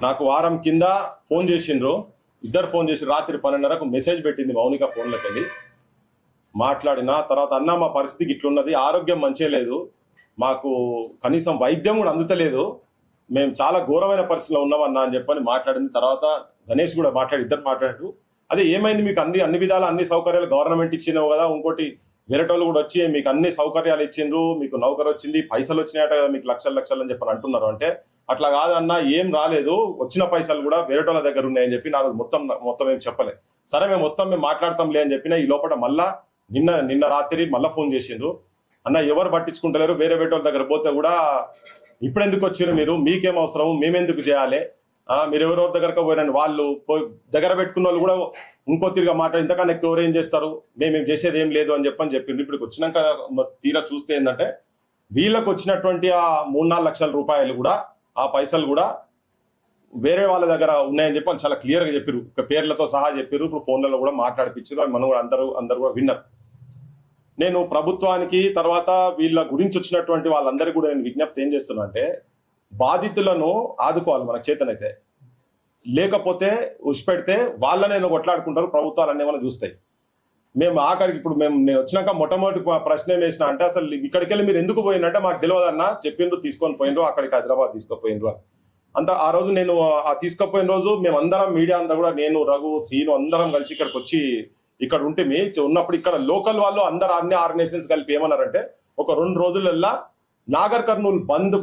నాకు వారం కింద ఫోన్ చేసిండ్రు, ఇద్దరు ఫోన్ చేసి రాత్రి 12:30కు మెసేజ్ పెట్టింది మౌనిక ఫోన్లోకి వెళ్ళి. మాట్లాడిన తర్వాత అన్న మా పరిస్థితికి ఇట్లున్నది, ఆరోగ్యం మంచిగా లేదు, మాకు కనీసం వైద్యం కూడా అందుతలేదు, మేము చాలా ఘోరమైన పరిస్థితిలో ఉన్నామన్నా అని చెప్పని మాట్లాడిన తర్వాత గణేష్ కూడా ఇద్దరు మాట్లాడారు. అదే ఏమైంది, మీకు అన్ని విధాలు అన్ని సౌకర్యాలు గవర్నమెంట్ ఇచ్చినావు కదా, ఇంకోటి వేరేటోళ్ళు కూడా వచ్చి మీకు అన్ని సౌకర్యాలు ఇచ్చిండ్రు, మీకు నౌకరు వచ్చింది, పైసలు వచ్చినాయట కదా మీకు లక్షలు అని చెప్పని అంటున్నారు. అంటే అట్లా కాదన్నా, ఏం రాలేదు, వచ్చిన పైసలు కూడా వేరేటోళ్ళ దగ్గర ఉన్నాయని చెప్పి నాకు మొత్తం ఏం చెప్పలే. సరే మేము వస్తాం, మేము మాట్లాడతాంలే అని చెప్పిన. ఈ లోపల మళ్ళా నిన్న రాత్రి మళ్ళీ ఫోన్ చేసిండ్రు, అన్న ఎవరు పట్టించుకుంటలేరు, వేరే వాళ్ళ దగ్గర పోతే కూడా ఇప్పుడు ఎందుకు వచ్చారు మీరు, మీకేం అవసరం, మేమెందుకు చేయాలి, మీరు ఎవరెవరి దగ్గరకు పోయినండి, వాళ్ళు దగ్గర పెట్టుకున్న వాళ్ళు కూడా ఇంకో తిరిగా మాట్లాడి ఇంతకన్నా ఎక్కువ ఎవరు ఏం చేస్తారు, మేమేం చేసేది ఏం లేదు అని చెప్పిండ్రు. ఇప్పుడు వచ్చినాక తీరా చూస్తే ఏంటంటే వీళ్ళకు వచ్చినటువంటి ఆ 3-4 లక్షల రూపాయలు కూడా, ఆ పైసలు కూడా వేరే వాళ్ళ దగ్గర ఉన్నాయని చెప్పి వాళ్ళు చాలా క్లియర్గా చెప్పారు, పేర్లతో సహా చెప్పారు. ఇప్పుడు ఫోన్లలో కూడా మాట్లాడిపించారు, అవి మనం కూడా అందరూ కూడా విన్నారు. నేను ప్రభుత్వానికి తర్వాత వీళ్ళ గురించి వచ్చినటువంటి వాళ్ళందరికీ కూడా నేను విజ్ఞప్తి ఏం చేస్తున్నా అంటే, బాధితులను ఆదుకోవాలి మన చేతనైతే, లేకపోతే ఉసిపెడితే వాళ్ళనే కొట్లాడుకుంటారు, ప్రభుత్వాలు అన్నీ మనం చూస్తాయి. మేము ఆఖరికి ఇప్పుడు నేను వచ్చినాక మొట్టమొదటి ప్రశ్న ఏం వేసిన అంటే, అసలు ఇక్కడికి వెళ్ళి మీరు ఎందుకు పోయినంటే మాకు తెలియదన్నా, చెప్పిండ్రు తీసుకొని పోయినరు, అక్కడికి హైదరాబాద్ తీసుకుపోయినరు అని. ఆ రోజు నేను తీసుకుపోయిన రోజు మేము అందరం మీడియా అంతా కూడా, నేను రఘు సీను అందరం కలిసి ఇక్కడికి వచ్చి ఇక్కడ ఉంటే ఉన్నప్పుడు ఇక్కడ లోకల్ వాళ్ళు అందరు అన్ని ఆర్గనైజేషన్స్ కలిపి ఏమన్నారంటే, ఒక 2 రోజులల్లా నాగర్ కర్నూలు బంద్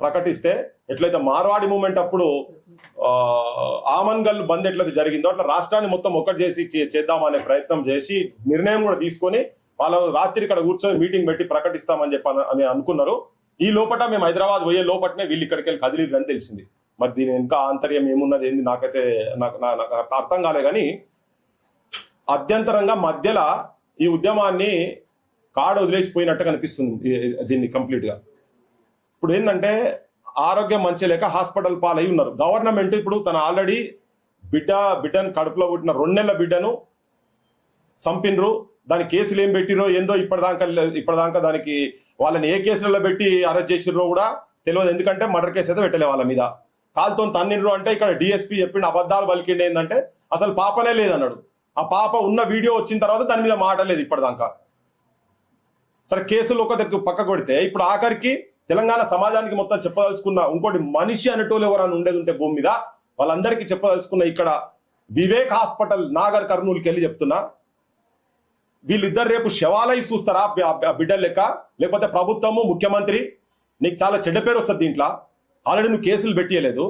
ప్రకటిస్తే ఎట్లయితే మార్వాడి మూమెంట్ అప్పుడు ఆమన్గల్ బంద్ ఎట్లయితే జరిగిందో అట్లా రాష్ట్రాన్ని మొత్తం ఒక్కటి చేసి చేద్దామనే ప్రయత్నం చేసి నిర్ణయం కూడా తీసుకొని వాళ్ళ రాత్రి ఇక్కడ కూర్చొని మీటింగ్ పెట్టి ప్రకటిస్తామని అని అనుకున్నారు. ఈ లోపల మేము హైదరాబాద్ పోయే లోపలనే వీళ్ళు ఇక్కడికి వెళ్ళి కదిలిరని తెలిసింది. మరి దీని ఇంకా ఆంతర్యం ఏమున్నది ఏంది నాకైతే నాకు అర్థం కాలే. కానీ అభ్యంతరంగా మధ్యలో ఈ ఉద్యమాన్ని కాడు వదిలేసిపోయినట్టు కనిపిస్తుంది దీన్ని కంప్లీట్ గా. ఇప్పుడు ఏంటంటే ఆరోగ్యం మంచి లేక హాస్పిటల్ పాలై ఉన్నారు. గవర్నమెంట్ ఇప్పుడు తన ఆల్రెడీ బిడ్డను కడుపులో పుట్టిన 2 నెలల బిడ్డను చంపినరు, దాని కేసులు ఏం పెట్టిరో ఏందో ఇప్పటిదాకా దానికి వాళ్ళని ఏ కేసులలో పెట్టి అరెస్ట్ చేసిర్రో కూడా తెలియదు. ఎందుకంటే మర్డర్ కేసు అయితే పెట్టలే వాళ్ళ మీద, కాలుతో తన్నిర్రు అంటే ఇక్కడ డిఎస్పీ చెప్పిన అబద్ధాలు పలికిండి ఏంటంటే అసలు పాపనే లేదన్నాడు. ఆ పాప ఉన్న వీడియో వచ్చిన తర్వాత దాని మీద మాటలేదు ఇప్పటిదాకా. సరే కేసులు ఒక దగ్గర పక్క కొడితే ఇప్పుడు ఆఖరికి తెలంగాణ సమాజానికి మొత్తం చెప్పదలుచుకున్న ఇంకోటి మనిషి అనేటోళ్ళు ఎవరైనా ఉండేది ఉంటే భూమి మీద వాళ్ళందరికీ చెప్పదలుచుకున్న ఇక్కడ వివేక్ హాస్పిటల్ నాగర్ కర్నూలుకి వెళ్ళి చెప్తున్నా, వీళ్ళిద్దరు రేపు శవాలై చూస్తారా బిడ్డలు లెక్క, లేకపోతే ప్రభుత్వము ముఖ్యమంత్రి నీకు చాలా చెడ్డ పేరు వస్తుంది దీంట్లో. ఆల్రెడీ నువ్వు కేసులు పెట్టియలేదు,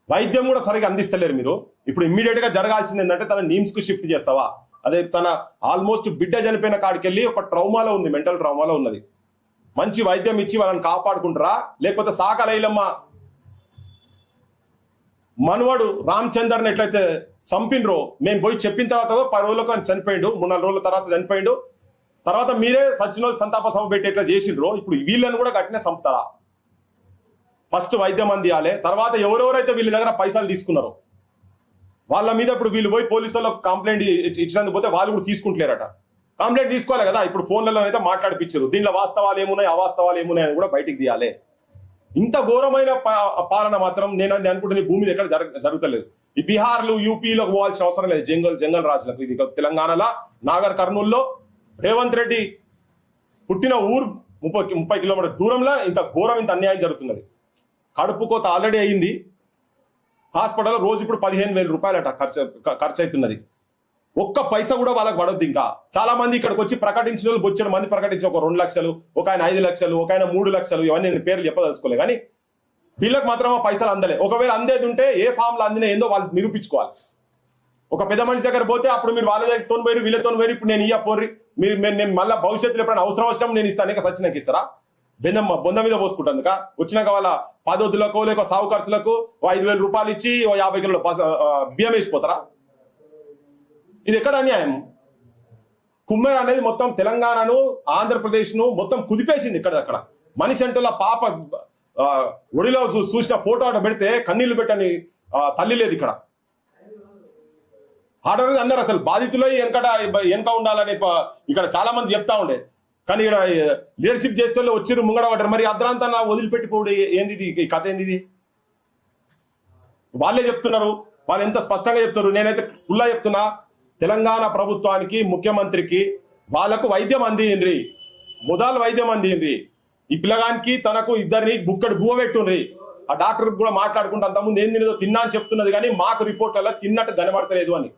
వైద్యం కూడా సరిగా అందిస్తలేరు మీరు. ఇప్పుడు ఇమ్మీడియట్ గా జరగాల్సింది ఏంటంటే తన నీమ్స్ కు షిఫ్ట్ చేస్తావా, అదే తన ఆల్మోస్ట్ బిడ్డ చనిపోయిన కాడికి వెళ్ళి ఒక ట్రౌమాలో ఉంది, మెంటల్ ట్రౌమాలో ఉన్నది, మంచి వైద్యం ఇచ్చి వాళ్ళని కాపాడుకుంటారా, లేకపోతే సాకలైలమ్మ మనవాడు రామచందర్ని ఎట్లయితే చంపినరో మేము పోయి చెప్పిన తర్వాత 10 రోజులకు ఆయన చనిపోయిండు, 3-4 రోజుల తర్వాత చనిపోయిండు, తర్వాత మీరే సచిన సంతాప సభ పెట్టి ఎట్లా చేసిండ్రో ఇప్పుడు వీళ్ళని కూడా గట్టినే చంపుతారా? ఫస్ట్ వైద్యం అందియాలి, తర్వాత ఎవరెవరైతే వీళ్ళ దగ్గర పైసలు తీసుకున్నారో వాళ్ళ మీద ఇప్పుడు వీళ్ళు పోయి పోలీసు వాళ్ళకి కంప్లైంట్ ఇచ్చినందుకు పోతే వాళ్ళు కూడా తీసుకుంటలేరట. కంప్లైంట్ తీసుకోవాలి కదా, ఇప్పుడు ఫోన్లలో అయితే మాట్లాడిపించారు, దీనిలో వాస్తవాలు ఏమున్నాయి అవాస్తవాలు ఏమున్నాయి అని కూడా బయటికి తీయాలి. ఇంత ఘోరమైన పాలన మాత్రం నేను అనుకుంటున్న భూమి మీద ఎక్కడ జరుగుతలేదు. ఈ బీహార్లు యూపీలోకి పోవాల్సిన అవసరం లేదు, జంగల్ రాజులకు. ఇది తెలంగాణలో నాగర్ కర్నూల్లో రేవంత్ రెడ్డి పుట్టిన ఊరు 30 కిలోమీటర్ దూరంలో ఇంత ఘోరం ఇంత అన్యాయం జరుగుతున్నది. కడుపు కోత ఆల్రెడీ అయింది, హాస్పిటల్లో రోజు ఇప్పుడు 15,000 రూపాయలట ఖర్చు అవుతున్నది. ఒక్క పైసా కూడా వాళ్ళకి పడొద్దు. ఇంకా చాలా మంది ఇక్కడికి వచ్చి ప్రకటించిన వాళ్ళు బొచ్చిన మంది ప్రకటించి ఒక 2 లక్షలు, ఒక ఆయన 5 లక్షలు, ఒక ఆయన 3 లక్షలు, ఇవన్నీ నేను పేర్లు చెప్పదలుచుకోలే. కానీ వీళ్ళకి మాత్రం ఆ పైసలు అందలే. ఒకవేళ అందేది ఉంటే ఏ ఫామ్లో అందినా ఏందో వాళ్ళు నిరూపించుకోవాలి. ఒక పెద్ద మనిషి దగ్గర పోతే అప్పుడు మీరు వాళ్ళ దగ్గర పోయి వీళ్ళతో పోయి ఇప్పుడు నేను పోర్రి మీరు నేను మళ్ళీ భవిష్యత్తులో ఎప్పుడైనా అవసరం నేను ఇస్తాను, ఇక సచ్చినాక ఇస్తారా? బొంద మీద పోసుకుంటాను వచ్చినాక వాళ్ళ పదొద్దులకు లేక సాగు ఖర్చులకు 5,000 రూపాయలు ఇచ్చి 50 కిలోల బియ్యం వేసిపోతారా? ఇది ఎక్కడ అన్యాయం? కుమ్మేర్ అనేది మొత్తం తెలంగాణను ఆంధ్రప్రదేశ్ను మొత్తం కుదిపేసింది. అక్కడ మనిషి అంటే పాప ఒడిలో చూసిన ఫోటో అట పెడితే కన్నీళ్లు పెట్టని తల్లి లేదు ఇక్కడ. ఆడవాళ్ళు అన్నారు అసలు బాధితులై వెనక ఉండాలని ఇక్కడ చాలా మంది చెప్తా ఉండే. కానీ ఇక్కడ లీడర్షిప్ చేసే వాళ్ళు వచ్చిర్రు ముంగడ పడ్డారు. మరి అర్ధరాంతాన్ని వదిలిపెట్టిపోడు ఏంది? ఈ కథ ఏంది? వాళ్ళే చెప్తున్నారు, వాళ్ళు ఎంత స్పష్టంగా చెప్తారు. నేనైతే ఫుల్లా చెప్తున్నా, తెలంగాణ ప్రభుత్వానికి ముఖ్యమంత్రికి వాళ్ళకు వైద్యం అందిండ్రి, మొదలు వైద్యం అందిండ్రి. ఈ పిల్లగానికి తనకు ఇద్దరిని బుక్కడు బువ్వ పెట్టుండ్రి. ఆ డాక్టర్ కూడా మాట్లాడుకుంటూ అంతకుముందు ఏం తినేదో తిన్నా అని చెప్తున్నది, కానీ మాకు రిపోర్ట్లలో తిన్నట్టు కనబడతలేదు అని.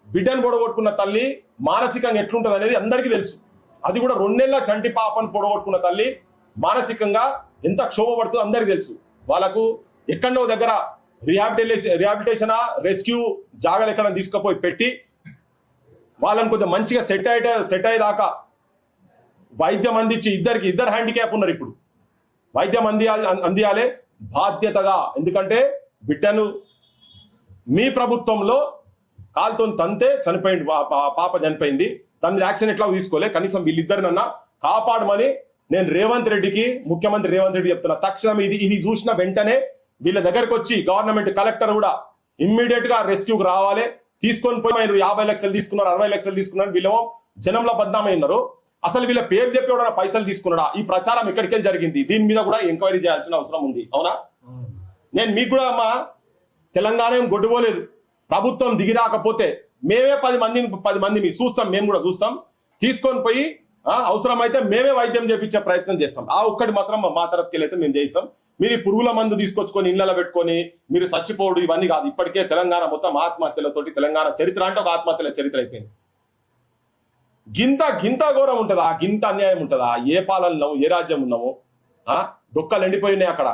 బిడ్డను పొడగొట్టుకున్న తల్లి మానసికంగా ఎట్లుంటది అనేది అందరికీ తెలుసు. అది కూడా 2 నెలల చంటి పాపను పొడగొట్టుకున్న తల్లి మానసికంగా ఎంత క్షోభపడుతుందో అందరికీ తెలుసు. వాళ్ళకు ఎక్కడో దగ్గర రిహాబిలిటేషన్ రెస్క్యూ జాగాలు ఎక్కడ తీసుకుపోయి పెట్టి వాళ్ళని కొంచెం మంచిగా సెట్ అయ్యేదాకా వైద్యం అందించి, ఇద్దరు హ్యాండిక్యాప్ ఉన్నారు. ఇప్పుడు వైద్యం అందియాలే బాధ్యతగా. ఎందుకంటే బిడ్డను మీ ప్రభుత్వంలో కాలుతో తంతే చనిపోయింది, పాప చనిపోయింది. దాని యాక్షన్ ఎట్లా తీసుకోలే. కనీసం వీళ్ళిద్దరినన్నా కాపాడమని నేను రేవంత్ రెడ్డికి, ముఖ్యమంత్రి రేవంత్ రెడ్డి చెప్తున్నా. తక్షణం ఇది చూసిన వెంటనే వీళ్ళ దగ్గరకు వచ్చి గవర్నమెంట్ కలెక్టర్ కూడా ఇమ్మీడియట్ గా రెస్క్యూకి రావాలి. తీసుకొని పోయి 50 లక్షలు తీసుకున్నారు, 60 లక్షలు తీసుకున్నారు. వీళ్ళేమో జనంలో బద్నామైనారు. అసలు వీళ్ళ పేరు చెప్పి కూడా పైసలు తీసుకున్నాడా? ఈ ప్రచారం ఎక్కడికెళ్ళి జరిగింది? దీని మీద కూడా ఎంక్వైరీ చేయాల్సిన అవసరం ఉంది. అవునా? నేను మీకు కూడా అమ్మా, తెలంగాణ ఏం గొడ్డుపోలేదు. ప్రభుత్వం దిగి రాకపోతే మేమే 10 మందిని చూస్తాం, మేము కూడా చూస్తాం. తీసుకొని పోయి అవసరమైతే మేమే వైద్యం చేపించే ప్రయత్నం చేస్తాం. ఆ ఒక్కటి మాత్రం మా తరఫుకి అయితే మేము చేస్తాం. మీరు ఈ పురుగుల మందు తీసుకొచ్చుకొని ఇళ్లలో పెట్టుకొని మీరు చచ్చిపోవడం ఇవన్నీ కాదు. ఇప్పటికే తెలంగాణ మొత్తం ఆత్మహత్యలతోటి, తెలంగాణ చరిత్ర అంటే ఒక ఆత్మహత్యల చరిత్ర అయిపోయింది. గింత ఘోరం ఉంటుందా? గింత అన్యాయం ఉంటుందా? ఏ పాలనలో ఏ రాజ్యం ఉన్నాము? డొక్కలు ఎండిపోయినాయి అక్కడ.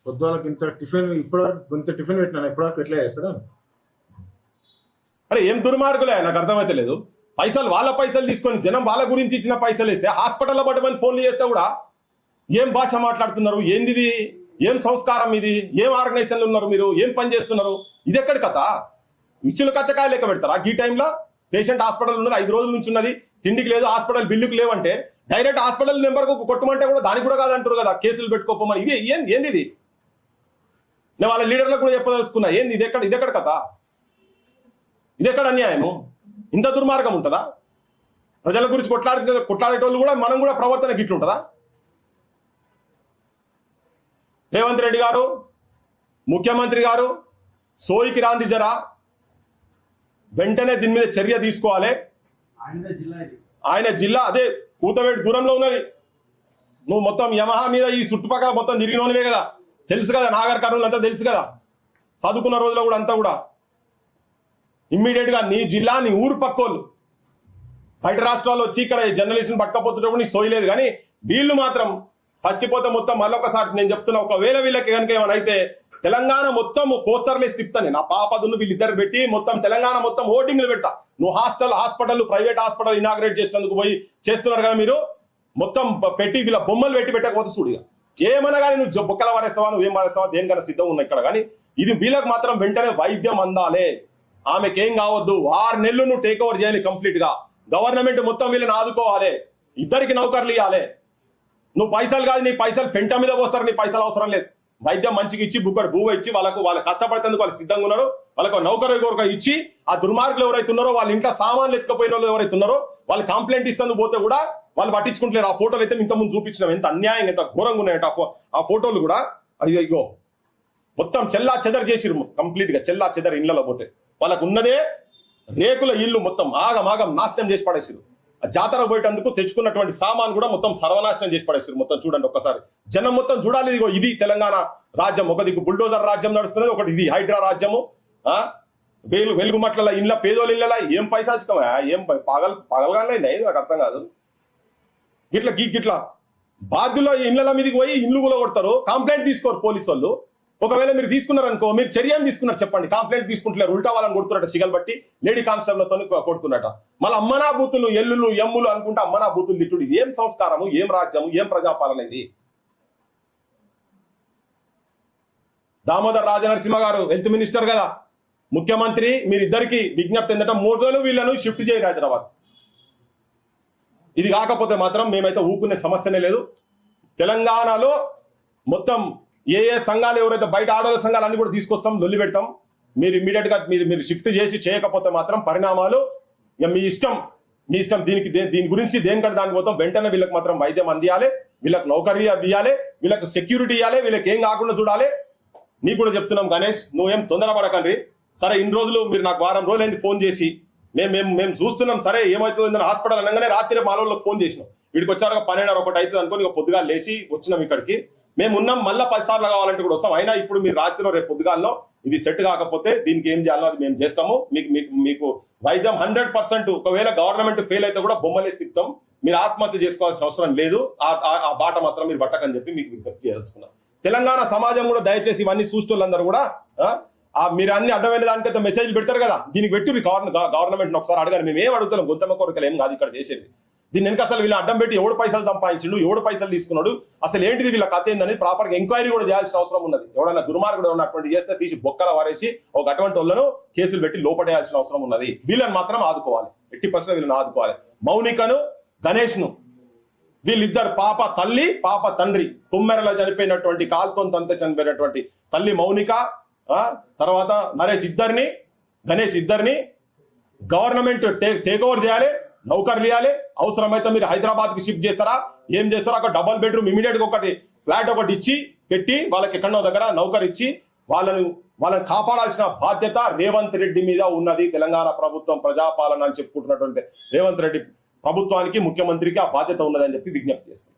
పొద్దున్నకి ఇంత టిఫిన్ పెట్టినా ఇప్పటివరకు ఎట్లా చేస్తారా? అరే ఏం దుర్మార్గులే, నాకు అర్థమైతే లేదు. వాళ్ళ పైసలు తీసుకొని జనం వాళ్ళ గురించి ఇచ్చిన పైసలు ఇస్తే హాస్పిటల్లో పడమని ఫోన్లు చేస్తే కూడా ఏం భాష మాట్లాడుతున్నారు? ఏంది? ఏం సంస్కారం ఇది? ఏం ఆర్గనైజేషన్లు ఉన్నారు మీరు? ఏం పని చేస్తున్నారు? ఇది ఎక్కడి కథ? ఇచ్చులు కచ్చకాయ లెక్క పెడతారా? ఈ టైంలో పేషెంట్ హాస్పిటల్ ఉన్నది, 5 రోజుల నుంచి ఉన్నది, తిండికి లేదు, హాస్పిటల్ బిల్లుకు లేవంటే డైరెక్ట్ హాస్పిటల్ నెంబర్ కొట్టమంటే కూడా దానికి కూడా కాదంటారు కదా, కేసులు పెట్టుకోపోమని. ఏంది ఇది? నేను వాళ్ళ లీడర్లకు కూడా చెప్పదలుచుకున్నా. ఏంది ఇది? ఎక్కడ కథ? ఇది ఎక్కడ అన్యాయము? ఇంత దుర్మార్గం ఉంటుందా? ప్రజల గురించి కొట్లాడేటోళ్ళు కూడా మనం కూడా ప్రవర్తనకి ఇట్లుంటుందా? రేవంత్ రెడ్డి గారు, ముఖ్యమంత్రి గారు సోయికి రాంది జరా, వెంటనే దీని మీద చర్య తీసుకోవాలి. ఆయన జిల్లా అదే కూతవేడు దూరంలో ఉన్నది. నువ్వు మొత్తం యమహా మీద ఈ చుట్టుపక్కల మొత్తం తిరిగినోనివే కదా, తెలుసు కదా, నాగర్ కర్నూలు అంతా తెలుసు కదా, చదువుకున్న రోజుల్లో కూడా అంతా కూడా. ఇమ్మీడియట్ గా నీ జిల్లా, నీ ఊరు పక్కోళ్ళు బయట రాష్ట్రాల్లో వచ్చి ఇక్కడ జర్నలిస్ట్ని పట్టుకపోతున్నప్పుడు నీ సోయలేదు. కానీ వీళ్ళు మాత్రం చచ్చిపోతే మొత్తం మళ్ళొకసారి నేను చెప్తున్నా, ఒకవేళ వీళ్ళకి కనుక ఏమైనా అయితే తెలంగాణ మొత్తం పోస్టర్లు వేసి తిప్పుతాను. నా పాపదును వీళ్ళిద్దరు పెట్టి మొత్తం తెలంగాణ మొత్తం ఓటింగ్లు పెడతా. నువ్వు హాస్పిటల్ ప్రైవేట్ హాస్పిటల్ ఇనాగ్రేట్ చేసేందుకు పోయి చేస్తున్నారు కదా మీరు, మొత్తం పెట్టి వీళ్ళ బొమ్మలు పెట్టకపోతే చూడు. ఏమన్నా కానీ నువ్వు బొక్కల వారేస్తావా, నువ్వేం వారేస్తావా, దేనికైనా సిద్ధం ఉన్నా ఇక్కడ. కానీ ఇది వీళ్ళకి మాత్రం వెంటనే వైద్యం అందాలే. ఆమెకేం కావద్దు. 6 నెలలు నువ్వు టేక్ ఓవర్ చేయాలి కంప్లీట్ గా. గవర్నమెంట్ మొత్తం వీళ్ళని ఆదుకోవాలి, ఇద్దరికి నౌకర్లు ఇవ్వాలి. నువ్వు పైసలు కాదు, నీ పైసలు పెంట మీద పోస్తారు, నీ పైసలు అవసరం లేదు. వైద్యం మంచిగా ఇచ్చి బుక్కడు భూవ ఇచ్చి వాళ్ళు కష్టపడేందుకు వాళ్ళు సిద్ధంగా ఉన్నారు. వాళ్ళకు నౌకరు ఇచ్చి ఆ దుర్మార్గులు ఎవరైతే ఉన్నారో, వాళ్ళ ఇంట్లో సామాన్లు ఎత్తుకపోయిన వాళ్ళు ఎవరైతే ఉన్నారో వాళ్ళు కంప్లైంట్ ఇస్తేందుకు పోతే కూడా వాళ్ళు పట్టించుకుంటలేరు. ఆ ఫోటోలు అయితే ఇంతకుముందు చూపించినాం, ఎంత అన్యాయం, ఎంత ఘోరంగా ఉన్నాయంట ఆ ఫోటోలు కూడా. అయ్యో మొత్తం చెల్లా చెదరు చేసిరు, కంప్లీట్ గా చెల్లా చెదరు. ఇళ్లలో పోతే వాళ్ళకు ఉన్నదే రేకుల ఇల్లు మొత్తం ఆగమాగం నాశనం చేసి పడేసారు. ఆ జాతర పోయేటందుకు తెచ్చుకున్నటువంటి సామాన్ కూడా మొత్తం సర్వనాశనం చేసి పడేసారు. మొత్తం చూడండి ఒక్కసారి, జనం మొత్తం చూడాలి. ఇదిగో ఇది తెలంగాణ రాజ్యం. ఒక దిక్కు బుల్డోజర్ రాజ్యం నడుస్తున్నది, ఒకటి ఇది హైడ్రా రాజ్యము. వెలుగుమట్ల ఇండ్ల పేదోళ్ళ ఇళ్ళ ఏం పైసాచికమా, ఏం పగలగానే నాకు అర్థం కాదు. గిట్లా బాధ్యుల ఇళ్ల మీదకి పోయి ఇల్లు కూడా కొడతారు, కంప్లైంట్ తీసుకోరు పోలీసు వాళ్ళు. ఒకవేళ మీరు తీసుకున్నారనుకో, మీరు చర్య ఏం తీసుకున్నారు చెప్పండి? కంప్లైంట్ తీసుకుంటున్నారు, ఉల్టా వాళ్ళని కొడుతున్నట్ట, సిగల్ బట్టి లేడీ కానిస్టేబుల్తో కొడుతున్నట్ట. మళ్ళీ అమ్మనా బూతులు, ఎల్లులు ఎమ్ములు అనుకుంటే అమ్మనా బూతులు తిట్టుడు. ఏం సంస్కారము, ఏం రాజ్యము, ఏం ప్రజాపాలన ఇది? దామోదర్ రాజనరసింహ గారు హెల్త్ మినిస్టర్ కదా, ముఖ్యమంత్రి, మీరిద్దరికి విజ్ఞప్తి ఏంటంటే 3 రోజులు వీళ్ళను షిఫ్ట్ చేయండి హైదరాబాద్. ఇది కాకపోతే మాత్రం మేమైతే ఊకునే సమస్యనే లేదు. తెలంగాణలో మొత్తం ఏ సంఘాలు ఎవరైతే బయట ఆడవాళ్ళ సంఘాలు అన్ని కూడా తీసుకొస్తాం, లొల్లి పెడతాం. మీరు ఇమ్మీడియట్ గా మీరు షిఫ్ట్ చేసి చేయకపోతే మాత్రం పరిణామాలు మీ ఇష్టం. దీని గురించి దేనికంటే దానికి పోతాం. వెంటనే వీళ్ళకి మాత్రం వైద్యం అందియాలి, వీళ్ళకి నౌకరీ ఇవ్వాలి, వీళ్ళకి సెక్యూరిటీ ఇవ్వాలి, వీళ్ళకి ఏం కాకుండా చూడాలి. నీకు కూడా చెప్తున్నాం గణేష్, నువ్వేం తొందరపడకండి. సరే ఇన్ని రోజులు మీరు నాకు వారం రోజులైంది ఫోన్ చేసి మేము చూస్తున్నాం, సరే ఏమవుతుందని హాస్పిటల్ అనగానే రాత్రి మా వాళ్ళకి ఫోన్ చేసినాం. వీడికి వచ్చారు 12:30 1 అవుతుంది అనుకోని ఇక పొద్దుగా లేచి వచ్చినాం ఇక్కడికి. మేము ఉన్నాం, మళ్ళీ 10 సార్లు కావాలంటే కూడా వస్తాం. అయినా ఇప్పుడు మీరు రాత్రిలో రేపు పొద్దుగాల్లో ఇది సెట్ కాకపోతే దీనికి ఏం చేయాలో అది మేము చేస్తాము. మీకు వైద్యం 100%, ఒకవేళ గవర్నమెంట్ ఫెయిల్ అయితే కూడా బొమ్మలేసి తిప్పుతాం. మీరు ఆత్మహత్య చేసుకోవాల్సిన అవసరం లేదు. ఆ బాట మాత్రం మీరు పట్టకని చెప్పి మీకు విజ్ఞప్తి చేయదలుచుకున్నాం. తెలంగాణ సమాజం కూడా దయచేసి ఇవన్నీ చూసేటోళ్ళందరూ కూడా మీరు అన్ని అడ్డమైన దానికైతే మెసేజ్లు పెడతారు కదా, దీనికి పెట్టి గవర్నమెంట్ ఒకసారి అడగాలి. మేము ఏం అడుగుతాం, గొంతమ్మ కోరికలు ఏం కాదు ఇక్కడ చేసేది. దీన్ని వెనక అసలు వీళ్ళ అడ్డం పెట్టి ఎవడు పైసలు సంపాదించిండు, ఎవడు పైసలు తీసుకున్నాడు, అసలు ఏంటిది వీళ్ళ కథ ఏందని ప్రాపర్గా ఎంక్వైరీ కూడా చేయాల్సిన అవసరం ఉన్నది. ఎవడన్నా దుర్మార్గుడు ఉన్నటువంటి చేస్తే తీసి బొక్కల వారేసి ఒక అటువంటి వాళ్ళను కేసులు పెట్టి లోపడేయాల్సిన అవసరం ఉన్నది. వీళ్ళని మాత్రం ఆదుకోవాలి, 80% వీళ్ళని ఆదుకోవాలి. మౌనికను గణేష్ను వీళ్ళిద్దరు పాప తల్లి పాప తండ్రి, కుమ్మెరలో చనిపోయినటువంటి కాల్తో తంత చనిపోయినటువంటి తల్లి మౌనిక, తర్వాత నరేష్ ఇద్దరిని, గణేష్ ఇద్దరిని గవర్నమెంట్ టేక్ ఓవర్ చేయాలి, నౌకర్లు ఇవ్వాలి. అవసరమైతే మీరు హైదరాబాద్ కి షిఫ్ట్ చేస్తారా, ఏం చేస్తారా, ఒక డబల్ బెడ్రూమ్ ఇమీడియట్ గా ఒకటి ఫ్లాట్ ఒకటి ఇచ్చి పెట్టి వాళ్ళకి ఎక్కడో దగ్గర నౌకర్ ఇచ్చి వాళ్ళని కాపాడాల్సిన బాధ్యత రేవంత్ రెడ్డి మీద ఉన్నది. తెలంగాణ ప్రభుత్వం ప్రజాపాలన అని చెప్పుకుంటున్నటువంటి రేవంత్ రెడ్డి ప్రభుత్వానికి, ముఖ్యమంత్రికి ఆ బాధ్యత ఉన్నదని చెప్పి విజ్ఞప్తి చేస్తాం.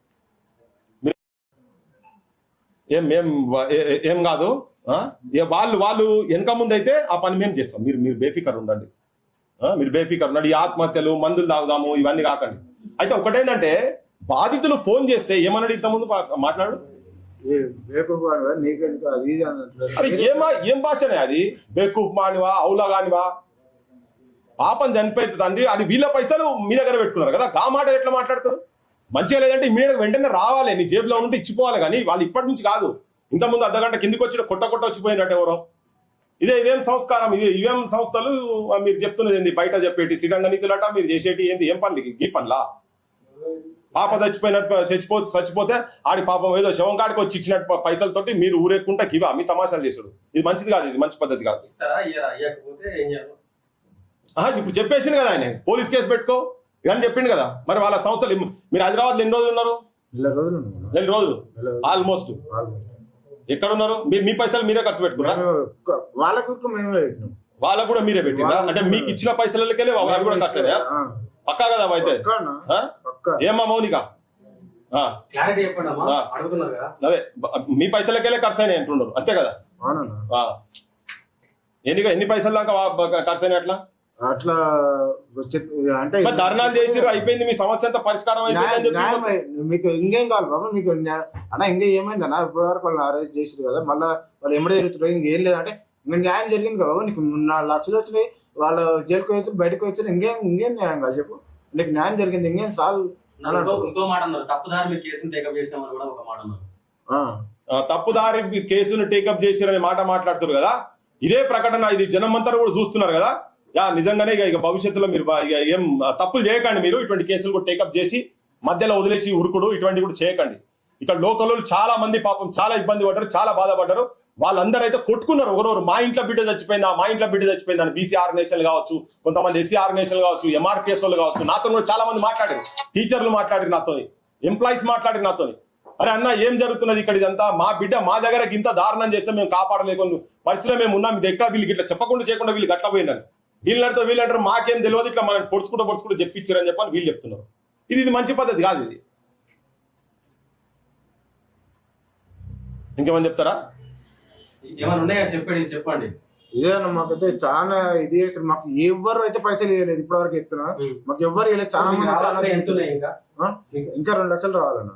ఏం కాదు, వాళ్ళు వెనక ముందు అయితే ఆ పని మేము చేస్తాం. మీరు బేఫికర్ ఉండండి, మీరు బేఫికర్ ఉండండి. ఈ ఆత్మహత్యలు, మందులు తాగుదాము ఇవన్నీ కాకండి. అయితే ఒకటేంటంటే బాధితులు ఫోన్ చేస్తే ఏమన్నాడు ఇంత ముందు మాట్లాడు, అది ఏం భాషనే అది, బేకూఫ్ మానివా అవులా కానివా, పాపం చనిపోయింది తండ్రి, అది వీళ్ళ పైసలు మీ దగ్గర పెట్టుకున్నారు కదా, ఆ మాట ఎట్లా మాట్లాడతారు? మంచిగా లేదంటే ఇమీడియట్ వెంటనే రావాలి, నీ జేబులో ఉంటే ఇచ్చిపోవాలి. కానీ వాళ్ళు ఇప్పటి నుంచి కాదు, ఇంతకుముందు అర్ధగంట కిందికి వచ్చి కొట్ట వచ్చిపోయినట్టు ఎవరో. ఇదేం సంస్కారం, ఇవేం సంస్థలు మీరు చెప్తున్నది ఏంది? బయట చెప్పేటి శ్రీరంగ నీతులట, మీరు చేసేటి ఏంది? ఏం పనులు ఈ పనులా? పాప చచ్చిపోతే ఆడి పాపం ఏదో శవం కాడికి వచ్చి ఇచ్చినట్టు పైసలతోటి మీరు ఊరేకుంటా కివా మీ తమాషాలు చేసుడు. ఇది మంచిది కాదు, ఇది మంచి పద్ధతి కాదు. ఇప్పుడు చెప్పేసింది కదా ఆయన, పోలీస్ కేసు పెట్టుకో ఇవన్నీ చెప్పిండు కదా. మరి వాళ్ళ సంస్థలు మీరు హైదరాబాద్ ఎన్ని రోజులు ఉన్నారు? 4 రోజులు ఆల్మోస్ట్. ఎక్కడ ఉన్నారు? మీ పైసలు మీరే ఖర్చు పెట్టుకున్నారా? వాళ్ళకు కూడా మీరే పెట్టినా? అంటే మీకు ఇచ్చిన పైసలకెళ్ళి వాళ్ళకి కూడా ఖర్చు పక్కా కదా? అయితే ఏమ్మా మౌనిక, అదే మీ పైసలకెళ్ళే ఖర్చు అయినాయి అంటున్నారు, అంతే కదా? ఎన్ని పైసలు దాకా ఖర్చు అయినాయి? అట్లా అంటే ధర్నాలు చేసిరు, అయిపోయింది, మీ సమస్య అంతా పరిష్కారం అయిపోయింది. మీకు ఇంకేం కావాలి బాబా? మీకు అన్నా ఇంకా ఏమైంది అన్న? ఇప్పటి వరకు వాళ్ళని అరెస్ట్ చేసిరు కదా, మళ్ళీ వాళ్ళు ఎమ్మడే జరుగుతున్నారు, ఇంకేం లేదంటే ఇంకా న్యాయం జరిగింది కదా. నీకు 4 లక్షలు వచ్చినాయి, వాళ్ళు జైలుకి వచ్చారు, బయటకు వచ్చారు, ఇంకేం న్యాయం కాదు చెప్పు? నీకు న్యాయం జరిగింది, ఇంకేం సాల్వ్. తప్పుదారి కేసును టేకప్ చేసిరనే మాట మాట్లాడుతారు కదా. ఇదే ప్రకటన ఇది జనమంతా కూడా చూస్తున్నారు కదా. నిజంగానే ఇక భవిష్యత్తులో మీరు ఏం తప్పులు చేయకండి. మీరు ఇటువంటి కేసులు కూడా టేకప్ చేసి మధ్యలో వదిలేసి ఉరుకుడు ఇటువంటి కూడా చేయకండి. ఇక్కడ లోకల్ చాలా మంది పాపం చాలా ఇబ్బంది పడ్డారు, చాలా బాధపడ్డారు. వాళ్ళందరూ అయితే కొట్టుకున్నారు ఒకరోజు. మా ఇంట్లో బిడ్డ చచ్చిపోయిందా, మా ఇంట్లో బిడ్డ చచ్చిపోయిందా అని బీసీ ఆర్గనైజేషన్లు కావచ్చు, కొంతమంది ఎస్సీ ఆర్గనైజేషన్లు కావచ్చు, ఎంఆర్పిఎస్ వాళ్ళు కావచ్చు, నాతో కూడా చాలా మంది మాట్లాడారు. టీచర్లు మాట్లాడారు నాతో, ఎంప్లాయీస్ మాట్లాడారు నాతో. అరే అన్న ఏం జరుగుతున్నది ఇక్కడ? ఇదంతా మా బిడ్డ మా దగ్గరకి ఇంత దారుణం చేస్తే మేము కాపాడలేకుండా పరిస్థితిలో మేము ఉన్నాం. ఇది ఎక్కడ వీళ్ళకి ఇట్లా చెప్పకుండా చేయకుండా వీళ్ళు గట్ల పోయినారు. వీళ్ళంటారు మాకేం తెలియదు, ఇట్లా మనం పొడుచుకుంటూ చెప్పించారని చెప్పని వీళ్ళు చెప్తున్నారు. ఇది మంచి పద్ధతి కాదు. ఇది ఇంకేమని చెప్తారా? చెప్పండి. ఇదేనా మాకైతే చాలా ఇది చేస్తారు. మాకు ఎవరు అయితే పైసలు ఇవ్వలేదు ఇప్పటి వరకు చెప్తున్నా, మాకు ఎవరు ఇవ్వలేదు. చాలా మంది ఇంకా 2 లక్షలు రావాలన్నా.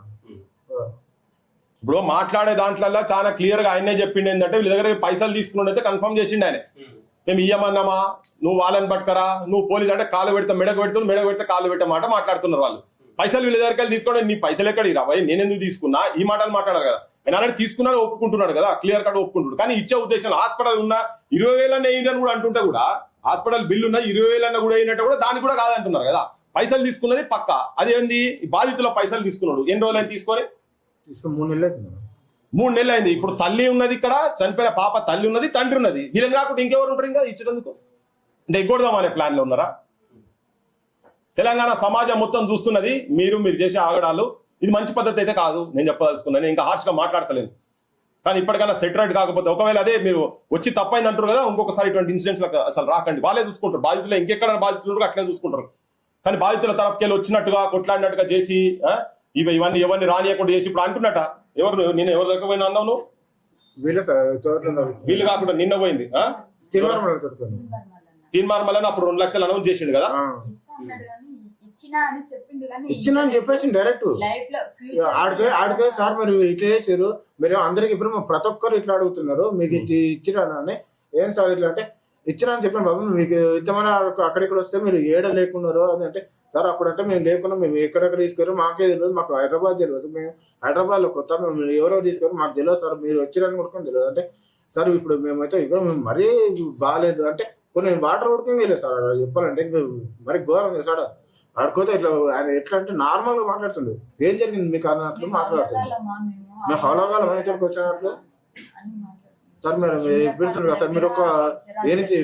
ఇప్పుడు మాట్లాడే దాంట్లో చాలా క్లియర్ గా ఆయనే చెప్పిండు ఏంటంటే వీళ్ళ దగ్గర పైసలు తీసుకున్నట్టయితే కన్ఫర్మ్ చేసిండు ఆయన. మేము ఇయ్యమన్నామా, నువ్వు వాళ్ళని పట్టుకరా, నువ్వు పోలీసు అంటే కాలు పెడతా మెడకు పెడితే కాలు పెట్టే మాట మాట్లాడుతున్నారు వాళ్ళు. పైసలు వీళ్ళ దగ్గరికి తీసుకోండి, నీ పైసలు ఎక్కడ రాబాయి, నేను ఎందుకు తీసుకున్నా, ఈ మాటలు మాట్లాడారు కదా. నేను అలాంటి తీసుకున్నాను ఒప్పుకుంటున్నాడు కదా, క్లియర్ కట్ ఒప్పుకుంటున్నాడు. కానీ ఇచ్చే ఉద్దేశం హాస్పిటల్ ఉన్న 20,000 అయిందని కూడా అంటుంటే కూడా, హాస్పిటల్ బిల్లు ఉన్న 20,000 కూడా అయినట్టు కూడా దాన్ని కూడా కాదంటున్నారు కదా. పైసలు తీసుకున్నది పక్క. అదేంది బాధితుల పైసలు తీసుకున్నాడు. ఎన్ని రోజులు తీసుకొని 3 నెలలు అవుతుంది. 3 నెలలు అయింది. ఇప్పుడు తల్లి ఉన్నది, ఇక్కడ చనిపోయిన పాప తల్లి ఉన్నది, తండ్రి ఉన్నది. వీళ్ళని కాకుండా ఇంకెవరు ఉంటారు ఇంకా ఇచ్చేందుకు? అంటే ఎగ్గొడదాం అనే ప్లాన్ లో ఉన్నారా? తెలంగాణ సమాజం మొత్తం చూస్తున్నది మీరు చేసే ఆగడాలు. ఇది మంచి పద్ధతి అయితే కాదు. నేను చెప్పదలుచుకున్నాను, ఇంకా హార్ష్గా మాట్లాడతలేను. కానీ ఇప్పటికైనా సెటరేట్ కాకపోతే ఒకవేళ అదే మీరు వచ్చి తప్పైంది అంటారు కదా, ఇంకొకసారి ఇటువంటి ఇన్సిడెంట్స్ అసలు రాకండి. వాళ్ళే చూసుకుంటారు, బాధితులు ఇంకెక్కడ బాధితులు అట్లే చూసుకుంటారు. కానీ బాధితుల తరఫుకెళ్ళి వచ్చినట్టుగా కొట్లాడినట్టుగా చేసి ఇవన్నీ ఎవరిని రానియకుండా చేసి ఇప్పుడు అంటున్నట ఎవరు నేను ఎవరి దగ్గర పోయినా అన్నావు నువ్వు? వీళ్ళు కాకుండా నిన్న పోయింది తీర్మానం అప్పుడు 2 లక్షలు అనౌన్స్ చేసిండు కదా. ఇచ్చిన అని చెప్పేసి డైరెక్ట్ ఆడికే సార్ మీరు ఇట్లా చేసారు, మీరు అందరికి ఇప్పుడు ప్రతి ఒక్కరు ఇట్లా అడుగుతున్నారు మీకు ఇచ్చిరానని. ఏం సార్ ఇట్లా అంటే ఇచ్చినా అని చెప్పాను బాబు, మీకు ఇద్దామని అక్కడిక్కడ వస్తే మీరు ఏడ లేకున్నారు అని అంటే, సార్ అప్పుడంటే మేము లేకున్నా, మేము ఎక్కడెక్కడ తీసుకెళ్ళారు మాకే తెలియదు, మాకు హైదరాబాద్ తెలియదు, మేము హైదరాబాద్ లో కొత్త, మేము ఎవరో తీసుకెళ్ళి మాకు తెలియదు సార్, మీరు వచ్చిరని కూడా తెలియదు అంటే, సార్ ఇప్పుడు మేమైతే ఇక మేము మరీ బాగాలేదు అంటే కొన్ని వాటర్ ఉడికింది లేదు సార్ చెప్పాలంటే, ఇంకా మరి ఘోరం సార్. ఆడుకోతే ఇట్లా ఆయన ఎట్లా అంటే నార్మల్ గా మాట్లాడుతుండే, ఏం జరిగింది మీకు అన్నట్లు మాట్లాడుతుంది. మేము హోలాగాలం ఇక్కడికి వచ్చినట్లు సార్ మీరు పిలుస్తున్నారు కదా సార్, మీరు ఒక ఏనిచ్చి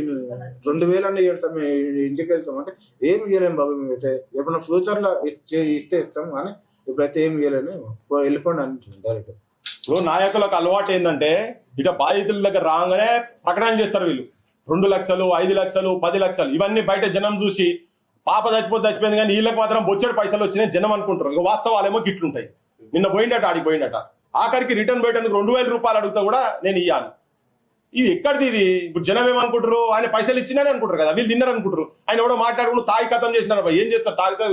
2000 అన్నీ ఇవ్వండి సార్, మేము ఇంటికి వెళ్తాం అంటే ఏమి ఇవ్వలేము బాబు, మేమైతే ఎప్పుడన్నా ఫ్యూచర్ లో ఇస్తే ఇస్తాం కానీ ఇప్పుడైతే ఏమి ఇవ్వలేము, వెళ్ళిపోండి అని డైరెక్ట్. ఇప్పుడు నాయకులకు అలవాటు ఏంటంటే ఇక బాధితుల దగ్గర రాగానే ప్రకటన చేస్తారు వీళ్ళు, 2 లక్షలు 5 లక్షలు 10 లక్షలు ఇవన్నీ బయట జనం చూసి పాప చచ్చిపోయింది కానీ వీళ్ళకి మాత్రం బొచ్చెడు పైసలు వచ్చినాయి జనం అనుకుంటారు. ఇక వాస్తవాలేమో గిట్లుంటాయి. నిన్న పోయిండట ఆడికి పోయిండట, ఆఖరికి రిటర్న్ పోయేందుకు 2000 రూపాయలు అడుగుతా కూడా నేను ఇయ్యాను. ఇది ఎక్కడిది ఇది? ఇప్పుడు జనం ఏమనుకుంటారు, ఆయన పైసలు ఇచ్చినానే అనుకుంటారు కదా, వీళ్ళు తిన్నారు అనుకుంటారు. ఆయన కూడా మాట్లాడుకుంటూ తాగి కథం చేసినారు, ఏం చేస్తారు తాగితే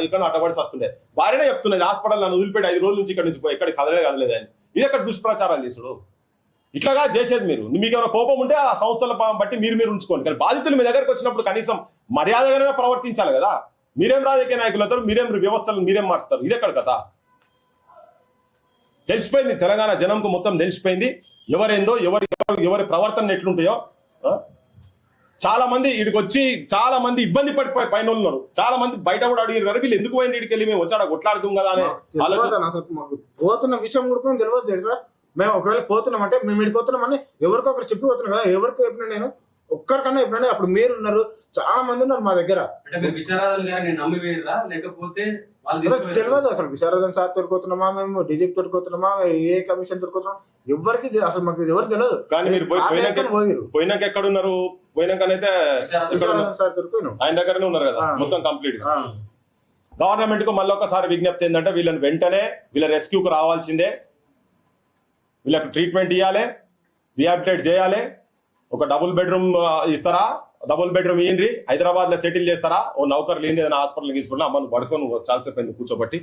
ఇక్కడ అట్టబడిసి వస్తుండే. భార్యనే చెప్తున్నది హాస్పిటల్ నన్ను వదిలిపెట్టి 5 రోజుల నుంచి ఇక్కడ నుంచి ఎక్కడికి కదలేదు అని. ఇది ఎక్కడ దుష్ప్రచారాలు చేసాడు. ఇట్లాగా చేసేది మీరు. మీకు ఏమైనా కోపం ఉంటే ఆ సంస్థల బట్టి మీరు ఉంచుకోండి, కానీ బాధితులు మీ దగ్గరకు వచ్చినప్పుడు కనీసం మర్యాదగానే ప్రవర్తించాలి కదా. మీరేం రాజకీయ నాయకులు అవుతారు, మీరేం వ్యవస్థలు మీరేం మార్చుతారు, ఇది ఎక్కడ కదా. తెలిసిపోయింది తెలంగాణ జనంకు మొత్తం తెలిసిపోయింది ఎవరేందో ఎవరి ప్రవర్తన ఎట్లుంటాయో. చాలా మంది ఇక్కడికి వచ్చి చాలా మంది ఇబ్బంది పడిపోయి పైన ఉన్నారు, చాలా మంది బయట కూడా అడిగారు కదా వీళ్ళు ఎందుకు పోయిన ఇక్కడికి వెళ్ళి మేము వచ్చాడ కొట్లాడుతాం కదా అని పోతున్న విషయం కూడా తెలియదు తెలుసా. మేము ఒకవేళ పోతున్నాం అంటే మేము ఇక్కడికి పోతున్నామని ఎవరికొకరు చెప్పి పోతున్నాం కదా, ఎవరికి చెప్పినా నేను ఒక్కరికన్నా ఎప్పుడైనా అప్పుడు మీరు ఉన్నారు, చాలా మంది ఉన్నారు మా దగ్గర. తెలియదు అసలు విశారదన్ సార్ తోడుకోతున్నామా, మేము డీజీపీ తోడుకోతున్నామా, ఏ కమిషన్ తోడుకోతున్నాం ఎవరికి అసలు మాకు ఎవరు తెలియదు. కానీ మీరు పోయినాక ఎక్కడ ఉన్నారు? పోయినాకనైతే సార్ తోడుకోయినాం, ఆయన దగ్గరనే ఉన్నారు కదా మొత్తం కంప్లీట్ గా. గవర్నమెంట్ కు మళ్ళీ ఒకసారి విజ్ఞప్తి ఏంటంటే వీళ్ళని వెంటనే వీళ్ళ రెస్క్యూకు రావాల్సిందే, వీళ్ళకి ట్రీట్మెంట్ ఇవ్వాలి, రిహాబిలిటేట్ చేయాలి. ఒక డబుల్ బెడ్రూమ్ ఇస్తారా, డబుల్ బెడ్రూమ్ ఇయ్యండి, హైదరాబాద్ లో సెటిల్ చేస్తారా, ఓ నౌకర్ లేని ఏదైనా హాస్పిటల్ తీసుకుంటే అమ్మను పడుకొని చాలాసేపు కూర్చోబట్టి